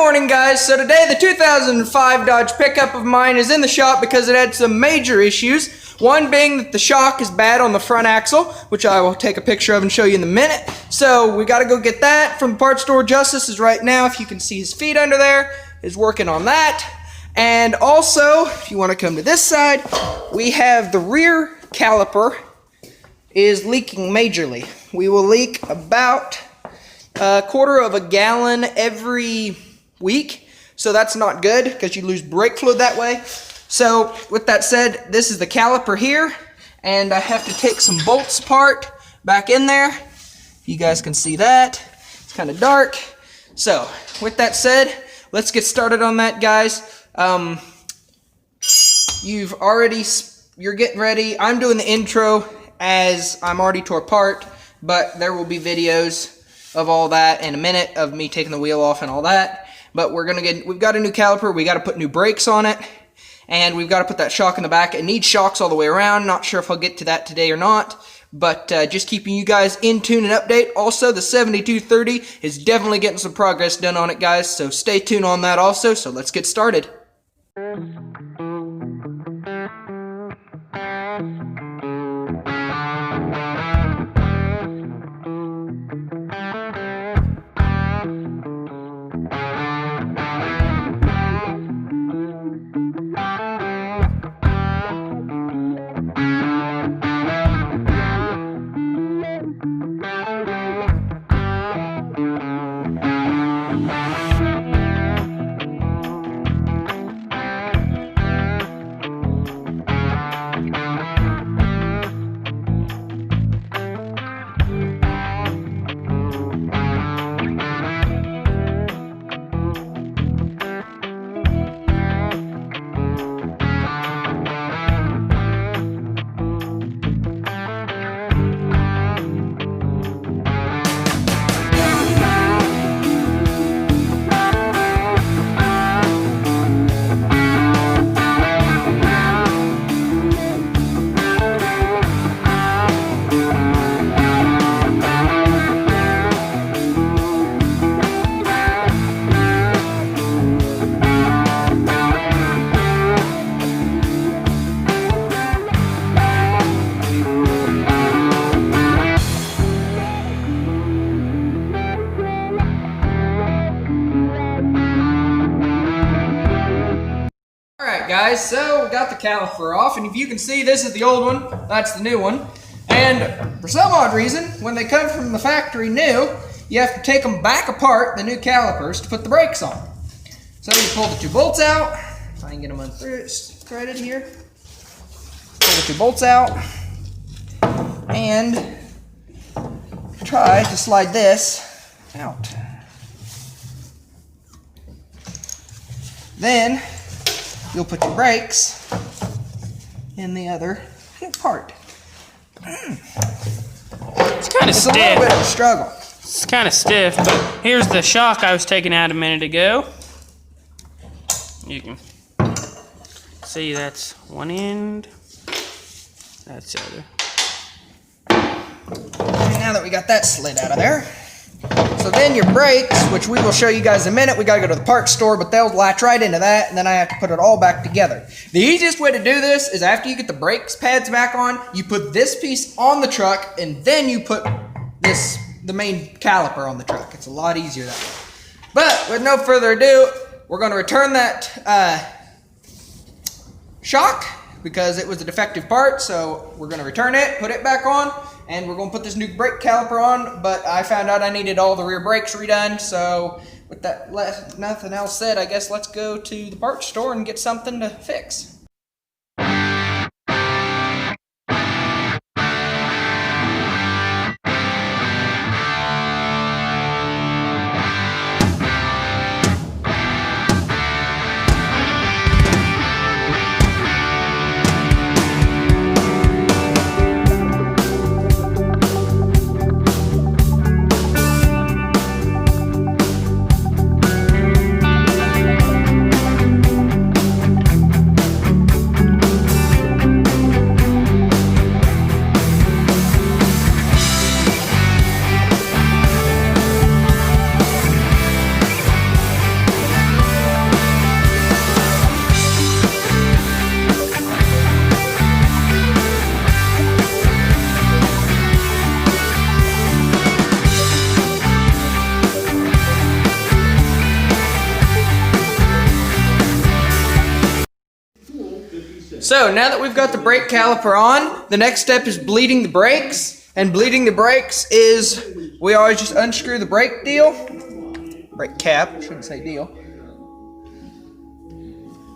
morning, guys. So today the 2005 Dodge pickup of mine is in the shop because it had some major issues. One being that the shock is bad on the front axle, which I will take a picture of and show you in a minute. So we got to go get that from the parts store. Justice is right now, if you can see his feet under there, is working on that. And also, if you want to come to this side, we have the rear caliper is leaking majorly. We will leak about a quarter of a gallon every week, so that's not good because you lose brake fluid that way. So with that said, this is the caliper here, and I have to take some bolts apart back in there. You guys can see that. It's kind of dark. So with that said, let's get started on that, guys. You're getting ready. I'm doing the intro as I'm already tore apart, but there will be videos of all that in a minute of me taking the wheel off and all that. But we've got a new caliper, we got to put new brakes on it, and we've got to put that shock in the back. It needs shocks all the way around. Not sure if I'll get to that today or not, but just keeping you guys in tune and update. Also, the 7230 is definitely getting some progress done on it, guys, so stay tuned on that also. So let's get started. Guys, so we got the caliper off, and if you can see, this is the old one, that's the new one. And for some odd reason, when they come from the factory new, you have to take them back apart, the new calipers, to put the brakes on. So you pull the two bolts out. If I can get them threaded here. Pull the two bolts out and try to slide this out. Then you'll put your brakes in the other part. It's kind of stiff. It's a little bit of a struggle. It's kind of stiff, but here's the shock I was taking out a minute ago. You can see that's one end, that's the other. And now that we got that slid out of there, so then your brakes, which we will show you guys in a minute, we got to go to the parts store, but they'll latch right into that, and then I have to put it all back together. The easiest way to do this is after you get the brakes pads back on, you put this piece on the truck, and then you put the main caliper on the truck. It's a lot easier that way. But with no further ado, we're going to return that shock because it was a defective part, so we're going to return it, put it back on, and we're going to put this new brake caliper on, but I found out I needed all the rear brakes redone, so with that nothing else said, I guess let's go to the parts store and get something to fix. So now that we've got the brake caliper on, the next step is bleeding the brakes. And bleeding the brakes is, we always just unscrew the brake cap, I shouldn't say deal.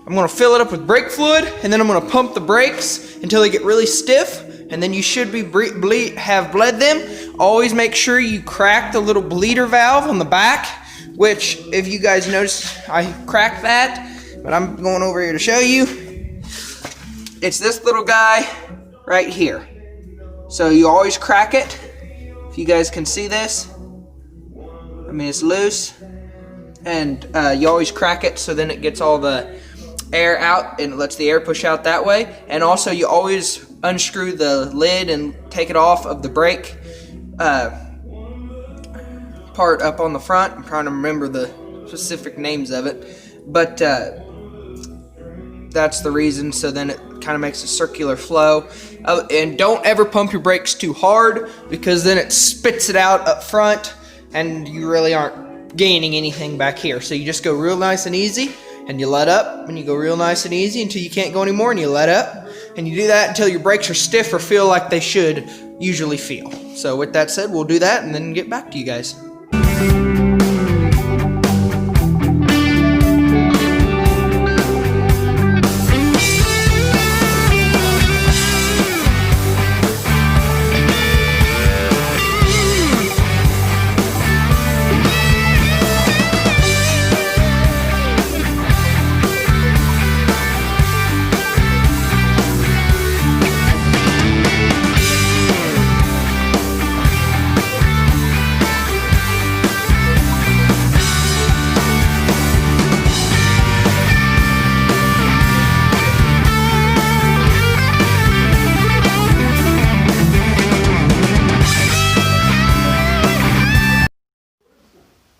I'm gonna fill it up with brake fluid, and then I'm gonna pump the brakes until they get really stiff, and then you should have bled them. Always make sure you crack the little bleeder valve on the back, which, if you guys notice, I cracked that, but I'm going over here to show you. It's this little guy right here. So you always crack it. If you guys can see this, I mean, it's loose, and you always crack it so then it gets all the air out and it lets the air push out that way. And also you always unscrew the lid and take it off of the brake part up on the front. I'm trying to remember the specific names of it, but that's the reason. So then it kind of makes a circular flow. And don't ever pump your brakes too hard, because then it spits it out up front and you really aren't gaining anything back here. So you just go real nice and easy, and you let up, and you go real nice and easy until you can't go anymore, and you let up, and you do that until your brakes are stiff or feel like they should usually feel. So with that said, we'll do that and then get back to you guys.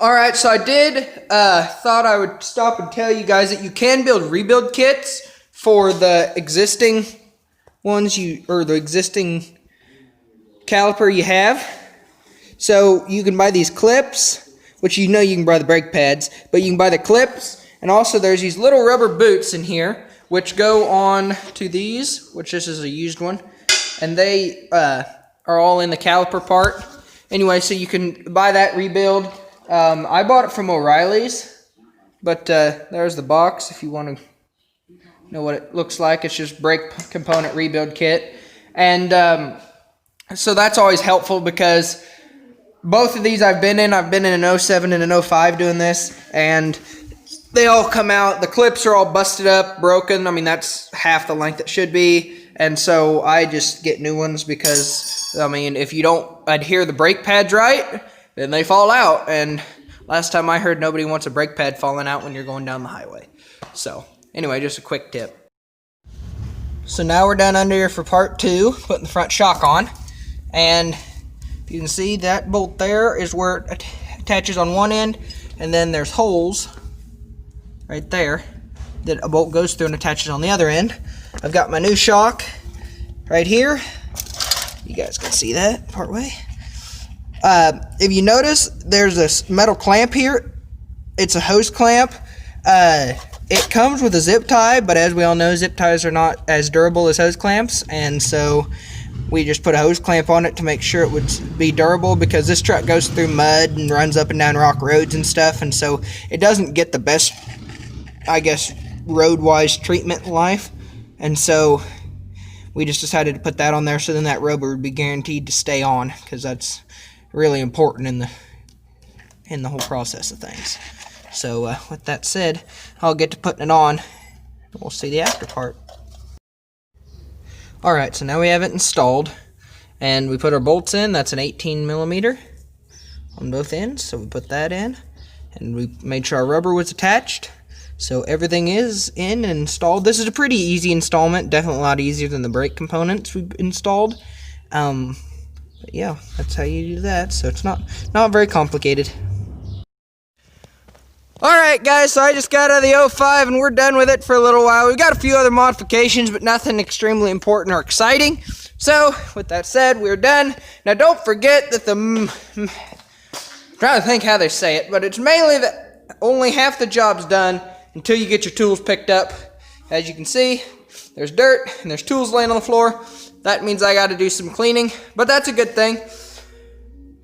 Alright, so I thought I would stop and tell you guys that you can build rebuild kits for the existing ones or the existing caliper you have. So you can buy these clips, which you know you can buy the brake pads, but you can buy the clips, and also there's these little rubber boots in here, which go on to these, which this is a used one, and they are all in the caliper part. Anyway, so you can buy that rebuild. I bought it from O'Reilly's, but there's the box if you want to know what it looks like. It's just brake component rebuild kit. And so that's always helpful, because both of these I've been in an 07 and an 05 doing this, and they all come out. The clips are all busted up, broken. I mean, that's half the length it should be. And so I just get new ones because, I mean, if you don't adhere the brake pads right, then they fall out, and last time I heard, nobody wants a brake pad falling out when you're going down the highway. So, anyway, just a quick tip. So now we're done under here for part 2, putting the front shock on. And if you can see, that bolt there is where it attaches on one end, and then there's holes right there that a bolt goes through and attaches on the other end. I've got my new shock right here. You guys can see that part way. If you notice, there's this metal clamp here. It's a hose clamp. It comes with a zip tie, but as we all know, zip ties are not as durable as hose clamps, and so we just put a hose clamp on it to make sure it would be durable, because this truck goes through mud and runs up and down rock roads and stuff, and so it doesn't get the best, I guess, road-wise treatment in life, and so we just decided to put that on there so then that rubber would be guaranteed to stay on, because that's really important in the whole process of things. So with that said, I'll get to putting it on. We'll see the after part. Alright, so now we have it installed, and we put our bolts in. That's an 18mm on both ends, so we put that in, and we made sure our rubber was attached. So everything is in and installed. This is a pretty easy installment, definitely a lot easier than the brake components we've installed. But yeah, that's how you do that, so it's not very complicated. Alright guys, so I just got out of the 05 and we're done with it for a little while. We've got a few other modifications, but nothing extremely important or exciting. So, with that said, we're done. Now don't forget that I'm trying to think how they say it, but it's mainly that only half the job's done until you get your tools picked up. As you can see, there's dirt, and there's tools laying on the floor. That means I got to do some cleaning, but that's a good thing.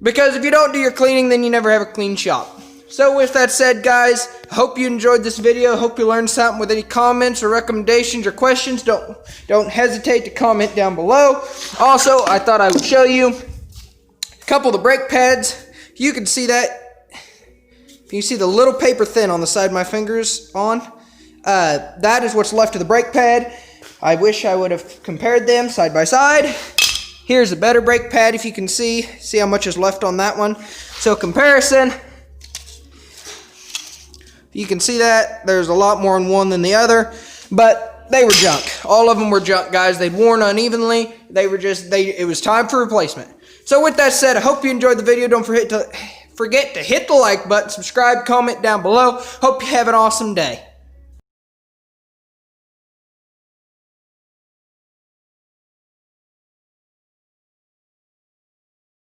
Because if you don't do your cleaning, then you never have a clean shop. So with that said, guys, I hope you enjoyed this video. Hope you learned something. With any comments or recommendations or questions, don't hesitate to comment down below. Also, I thought I would show you a couple of the brake pads. You can see that. You see the little paper thin on the side of my fingers on. That is what's left of the brake pad. I wish I would have compared them side by side. Here's a better brake pad, if you can see how much is left on that one. So comparison, you can see that there's a lot more in one than the other, but they were junk. All of them were junk, guys. They'd worn unevenly. It was time for replacement. So with that said, I hope you enjoyed the video. Don't forget to hit the like button, subscribe, comment down below. Hope you have an awesome day.